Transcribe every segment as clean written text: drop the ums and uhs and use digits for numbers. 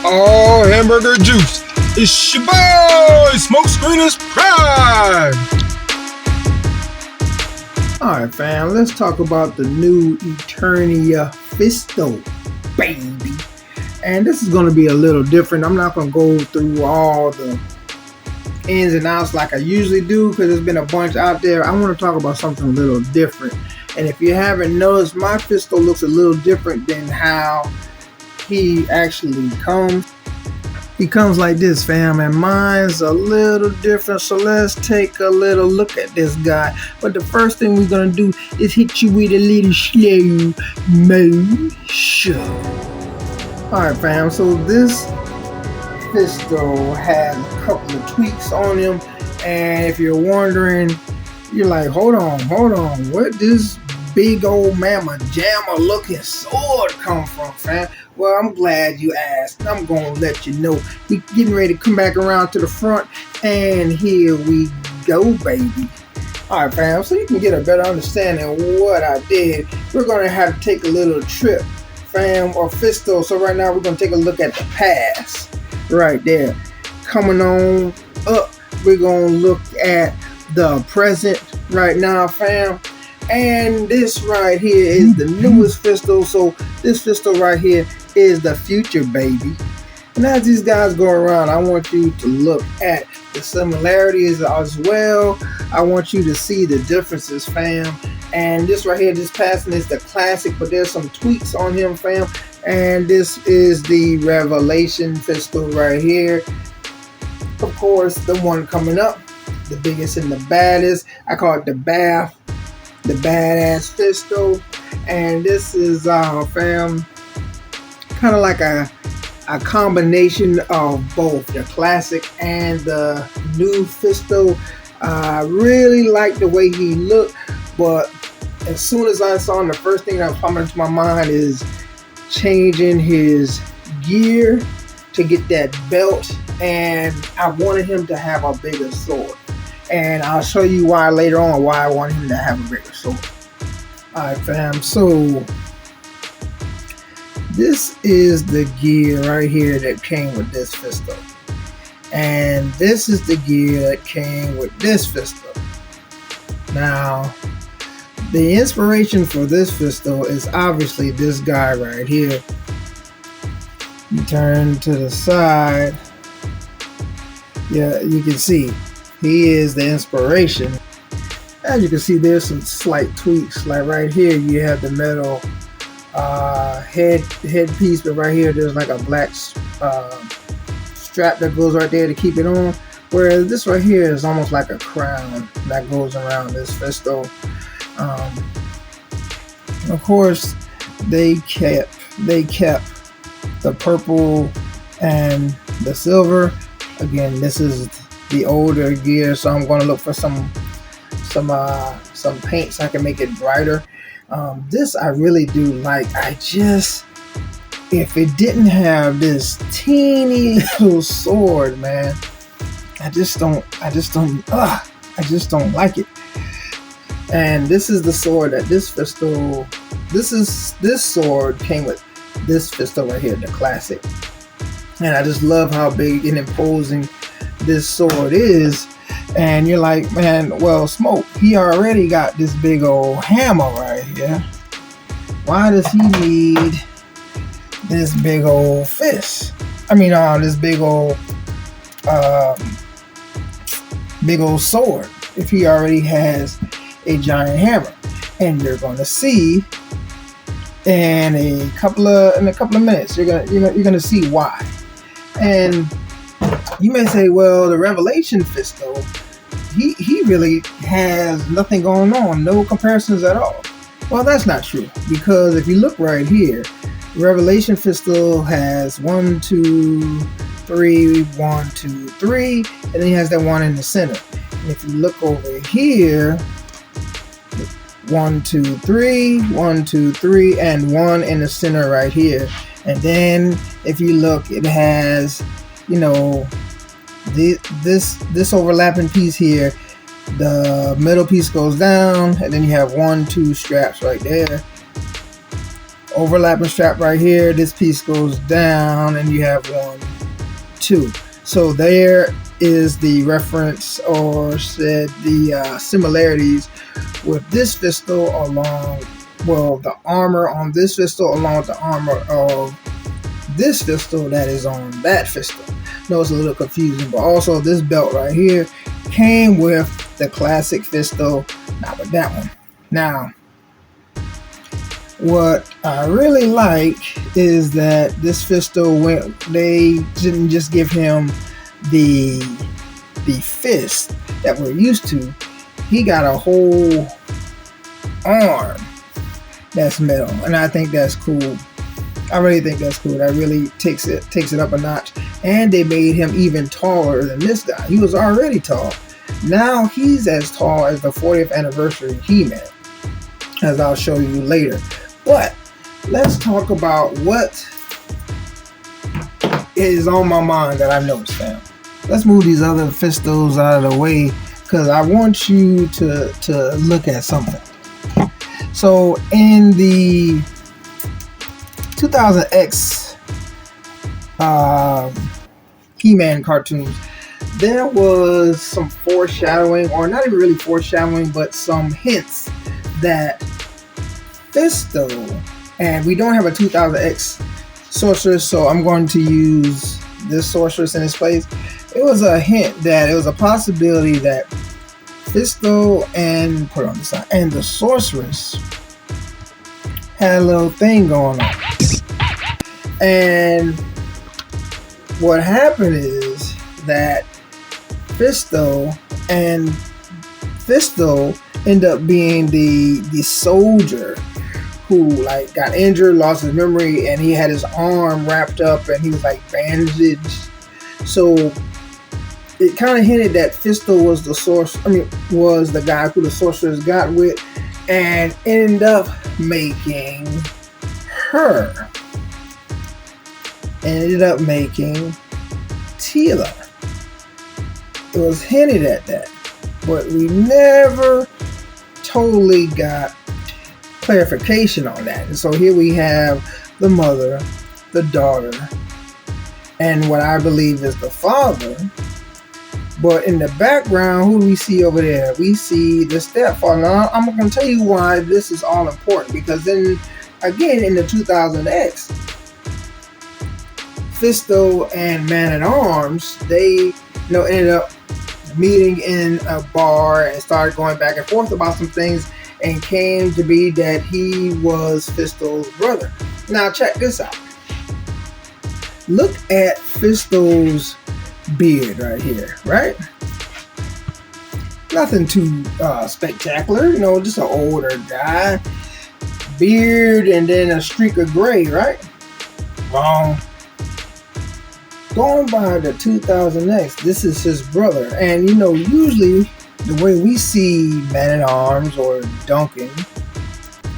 all hamburger juice. It's your boy, Smoke Screeners Pride. Alright fam, let's talk about the new Eternia Fisto, baby. And this is going to be a little different. I'm not going to go through all the ins and outs like I usually do because there's been a bunch out there. I want to talk about something a little different. And if you haven't noticed, my Fisto looks a little different than how he actually comes. He comes like this, fam, and mine's a little different. So let's take a little look at this guy. But the first thing we're gonna do is hit you with a little slow motion. Alright, fam, so this Fisto has a couple of tweaks on him, and if you're wondering, you're like, hold on, where this big old mamma jamma looking sword come from, fam? Well, I'm glad you asked. I'm gonna let you know. We getting ready to come back around to the front, and here we go, baby. Alright, fam, so you can get a better understanding of what I did, we're gonna have to take a little trip, fam, or Fisto. So right now we're gonna take a look at the past right there. Coming on up, we're gonna look at the present right now, fam. And this right here is the newest Fisto. So this Fisto right here is the future, baby. And as these guys go around, I want you to look at the similarities as well. I want you to see the differences, fam. And this right here, this passing is the classic, but there's some tweaks on him, fam. And this is the Revelation Fisto right here. Of course, the one coming up, the biggest and the baddest. I call it the badass Fisto. And this is fam, kind of like a combination of both the classic and the new Fisto. I really like the way he looked, but as soon as I saw him, the first thing that popped into my mind is changing his gear to get that belt, and I wanted him to have a bigger sword. And I'll show you why later on, why I want him to have a bigger sword. Alright, fam, so this is the gear right here that came with this Fisto. And this is the gear that came with this Fisto. Now, the inspiration for this Fisto is obviously this guy right here. You turn to the side. Yeah, you can see he is the inspiration. As you can see, there's some slight tweaks. Like right here, you have the metal headpiece, but right here there's like a black strap that goes right there to keep it on. Whereas this right here is almost like a crown that goes around this Fisto. Of course, they kept the purple and the silver. Again, this is the older gear, so I'm going to look for some paint so I can make it brighter. This I really do like. If it didn't have this teeny little sword, man, I just don't like it. And this is the sword that this Fisto, this sword came with this Fisto right here, the classic. And I just love how big and imposing this sword is. And you're like, man, well, Smoke, he already got this big old hammer right here. Why does he need this big old fist? I mean, this big old sword if he already has a giant hammer? And you're going to see in a couple of minutes. You're gonna see why. And you may say, well, the Revelation Fisto, he really has nothing going on, no comparisons at all. Well, that's not true, because if you look right here, Revelation Fisto has 1, 2, 3, 1, 2, 3, and then he has that one in the center. And if you look over here, 1, 2, 3, 1, 2, 3, and 1 in the center right here. And then if you look, it has, you know, this overlapping piece here. The middle piece goes down, and then you have 1, 2 straps right there. overlapping strap right here. This piece goes down and you have 1, 2. So there is the reference, or said the similarities with this Fisto along, well, the armor on this Fisto along with the armor of this Fisto that is on that Fisto. No, it's a little confusing, but also this belt right here came with the classic Fisto, not with that one. Now, what I really like is that this Fisto they didn't just give him the fist that we're used to. He got a whole arm that's metal, and I think that's cool. I really think that's cool. That really takes it up a notch. And they made him even taller than this guy. He was already tall. Now he's as tall as the 40th anniversary He-Man, as I'll show you later. But let's talk about what is on my mind that I noticed, fam. Let's move these other Fistos out of the way because I want you to look at something. So in the 2000X He-Man cartoons, there was some foreshadowing, or not even really foreshadowing, but some hints that Fisto, and we don't have a 2000X sorceress, so I'm going to use this sorceress in its place. It was a hint that it was a possibility that Fisto and put it on the side and the sorceress had a little thing going on. And what happened is that Fisto end up being the soldier who like got injured, lost his memory, and he had his arm wrapped up and he was like bandaged. So it kind of hinted that Fisto was was the guy who the sorceress got with, and ended up making her. And ended up making Teela. It was hinted at that, but we never totally got clarification on that. And so here we have the mother, the daughter, and what I believe is the father. But in the background, who do we see over there? We see the stepfather. Now, I'm going to tell you why this is all important, because then again in the 2000X, Fisto and Man-at-Arms, they ended up meeting in a bar and started going back and forth about some things, and came to be that he was Fisto's brother. Now check this out. Look at Fisto's beard right here, right? Nothing too spectacular, just an older guy. Beard and then a streak of gray, right? Wrong. Going by the 2000X, this is his brother. And usually the way we see Man-at-Arms or Duncan,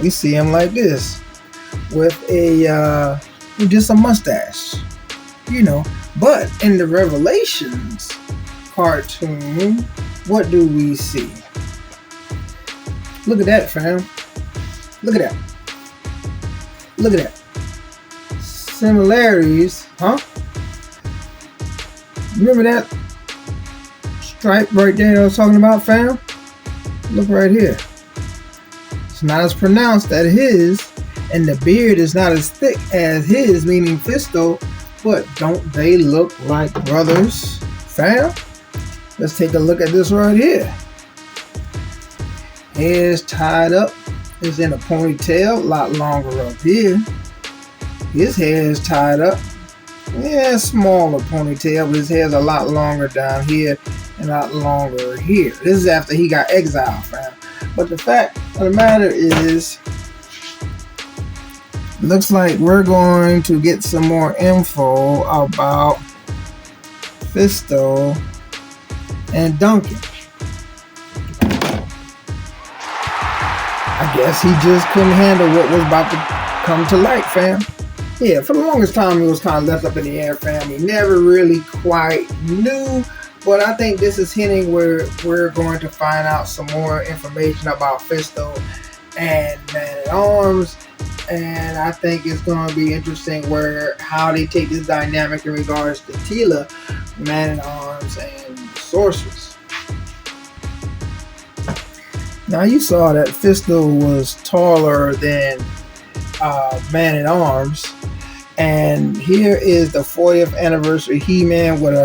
we see him like this, with just a mustache, But in the Revelations cartoon, what do we see? Look at that, fam. Look at that. Look at that. Similarities, huh? Remember that stripe right there that I was talking about, fam? Look right here. It's not as pronounced as his, and the beard is not as thick as his, meaning Fisto, but don't they look like brothers, fam? Let's take a look at this right here. Hair's tied up. It's in a ponytail, a lot longer up here. His hair is tied up. Yeah, smaller ponytail, but his hair's a lot longer down here and a lot longer here. This is after he got exiled, fam. But the fact of the matter is, looks like we're going to get some more info about Fisto and Duncan. I guess he just couldn't handle what was about to come to light, fam. Yeah, for the longest time, it was kind of left up in the air, fam. We never really quite knew, but I think this is hinting where we're going to find out some more information about Fisto and Man-at-Arms. and I think it's going to be interesting how they take this dynamic in regards to Tila, Man-at-Arms, and Sorceress. Now you saw that Fisto was taller than Man-at-Arms, and here is the 40th anniversary He-Man with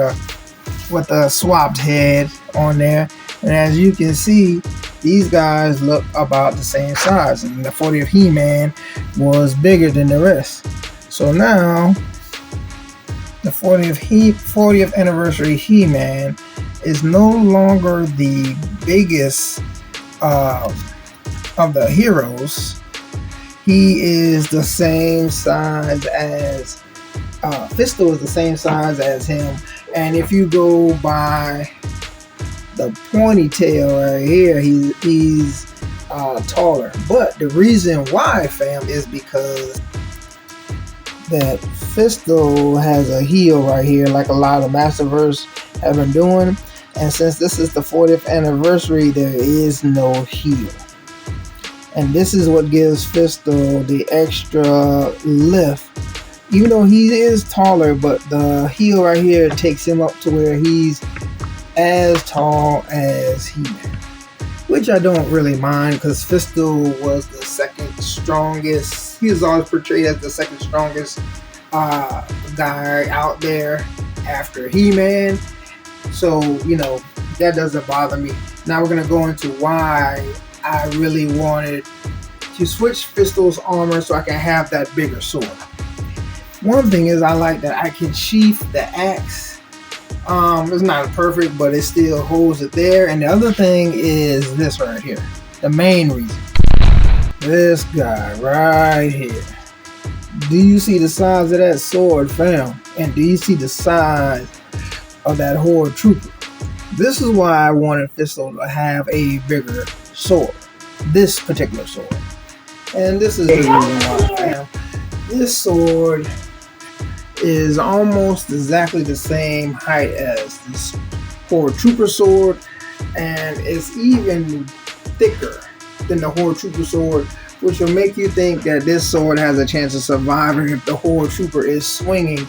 a swapped head on there, and as you can see, these guys look about the same size, and the 40th He-Man was bigger than the rest. So now the 40th anniversary He-Man is no longer the biggest of the heroes. He is the same size as Fisto is the same size as him, and if you go by the ponytail right here, he's taller. But the reason why, fam, is because that Fisto has a heel right here, like a lot of Masterverse have been doing. And since this is the 40th anniversary, there is no heel. And this is what gives Fisto the extra lift. Even though he is taller, but the heel right here takes him up to where he's as tall as He-Man, which I don't really mind, because Fisto was the second strongest. He was always portrayed as the second strongest guy out there after He-Man. So, you know, that doesn't bother me. Now we're going to go into why I really wanted to switch Fisto's armor so I can have that bigger sword. One thing is I like that I can sheath the axe. It's not perfect, but it still holds it there. And the other thing is this right here. The main reason. This guy right here. Do you see the size of that sword, fam? And do you see the size of that Horde Trooper? This is why I wanted Fisto to have a bigger sword. This particular sword. And this is the reason why, fam. This sword is almost exactly the same height as this Horde Trooper sword, and it's even thicker than the Horde Trooper sword, which will make you think that this sword has a chance of surviving if the Horde Trooper is swinging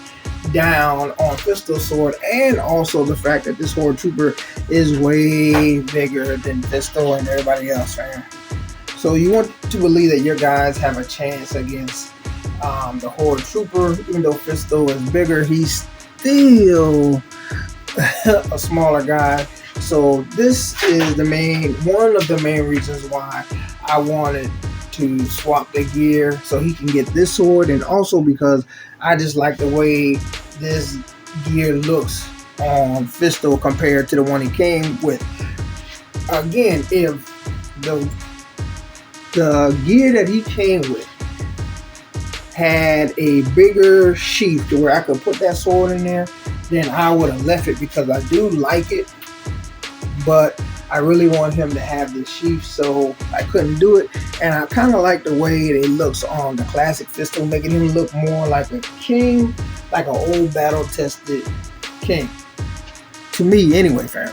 down on Fisto's sword, and also the fact that this Horde Trooper is way bigger than Fisto and everybody else, fam. So you want to believe that your guys have a chance against the Horde Trooper. Even though Fisto is bigger, he's still a smaller guy. So this is one of the main reasons why I wanted to swap the gear so he can get this sword, and also because I just like the way this gear looks on Fisto compared to the one he came with. Again, if the gear that he came with had a bigger sheath to where I could put that sword in there, then I would have left it, because I do like it, but I really want him to have this sheath, so I couldn't do it. And I kind of like the way it looks on the classic Fisto, making him look more like a king, like an old battle-tested king. To me, anyway, fam.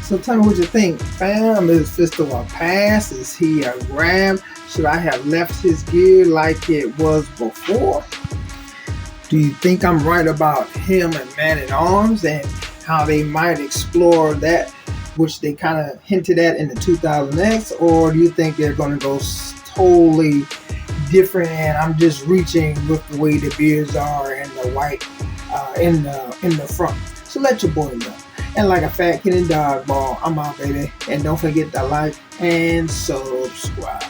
So tell me what you think, fam. Is Fisto a pass? Is he a grab? Should I have left his gear like it was before? Do you think I'm right about him and Man-at-Arms and how they might explore that, which they kind of hinted at in the 2000X, or do you think they're going to go totally different and I'm just reaching with the way the beards are and the white in the front? So let your boy know. And like a fat kid in dodgeball, I'm out, baby. And don't forget to like and subscribe.